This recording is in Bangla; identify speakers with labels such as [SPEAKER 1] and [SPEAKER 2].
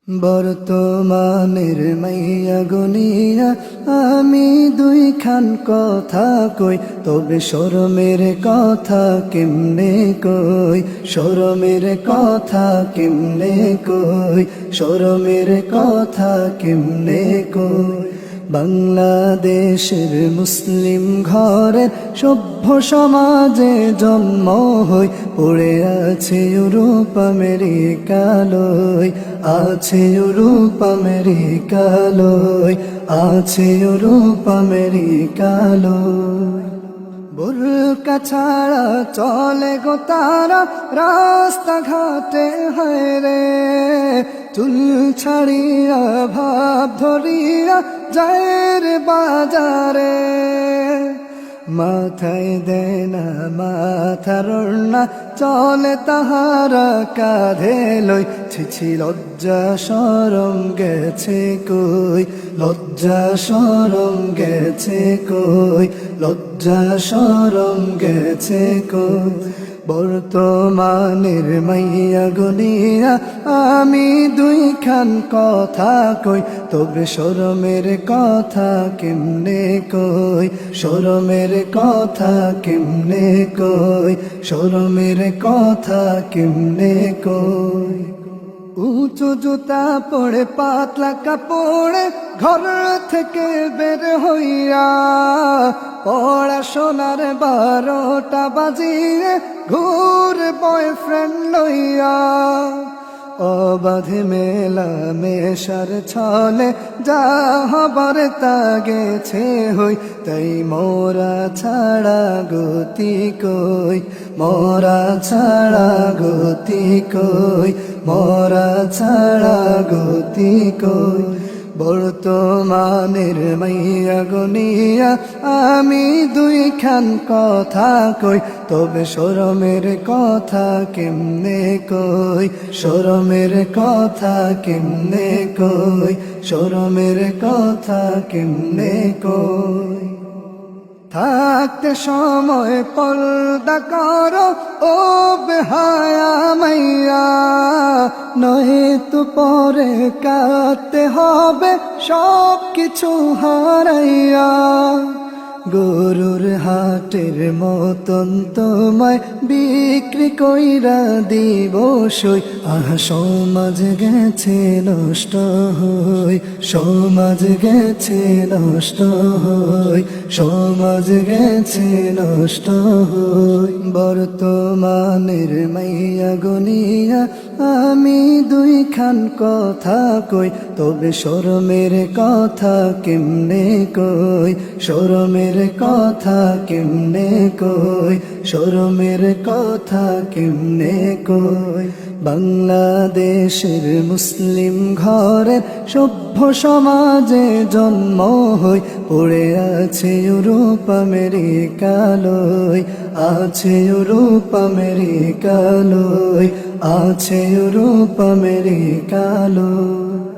[SPEAKER 1] বর্তমানের মাইয়া গুনিয়া আমি দুইখান কথা কই, তবে শরমের কথা কেমনে কই, শরমের কথা কেমনে কই, শরমের কথা কেমনে কই। বাংলাদেশের মুসলিম ঘরের সভ্য সমাজে জন্ম হই, পড়ে আছে ইউরোপ আমেরিকালয়, আছে ইউরোপ আমেরিকালয়, আছে ইউরোপ আমেরিকালয়। বুরকা ছাড়া চলে গো তারা রাস্তাঘাটে, হয় রে চুল ছাড়িয়া ভাব ধরিয়া যায় রে বাজারে। মাথায় দেয় না মাথার ওড়না, চলে তাহারা কাঁধে লই, ছিছি লজ্জা শরম গেছে কই, লজ্জা শরম গেছে কই, লজ্জা শরম গেছে কই। বর্তমানের মাইয়া গুনিয়া আমি দুইখান কথা কই, তবে শরমের কথা কেমনে কই, শরমের কথা কেমনে কই, শরমের কথা কেমনে কই। উঁচু জুতা পড়ে পাতলা কাপড়ে ঘর থেকে বের হইয়া, পড়াশোনার 12টা বাজিয়ে ঘুর বয়ফ্রেন্ড লইয়া। অবাধে মেলা মেশার ছলে যা হবার তা গেছে হই, তাই মোরা ছাড়া গতি কই, মোরা ছাড়া গতি কই, মোরা ছাড়া গতি কই। বর্তমানের মাইয়া গুনিয়া আমি দুইখান কথা কই, তবে শরমের কথা কেমনে কই, শরমের কথা কেমনে কই, শরমের কথা কেমনে কই। থাকতে সময় পর্দা করো ও বেহায়া মাইয়া, নয়তো পরে কাঁদতে হবে সব কিছু হারাইয়া। গরুর হাটের মতন তোমায় বিক্রি কইরা দিব সই, আহা সমাজ গেছে নষ্ট হই, সমাজ গেছে নষ্ট হই, সমাজ গেছে নষ্ট হই। বর্তমানের মাইয়া গুনিয়া আমি দুইখান কথা কই, তবে শরমের কথা কেমনে কই, শরমের কথা কেমনে কই, শরমের কথা কেমনে কই। বাংলাদেশের মুসলিম ঘরের সভ্য সমাজে জন্ম হই, পড়ে আছে ইউরোপ আমেরিকালয়, আছে ইউরোপ আমেরিকালয়, আছে ইউরোপ আমেরিকালয়।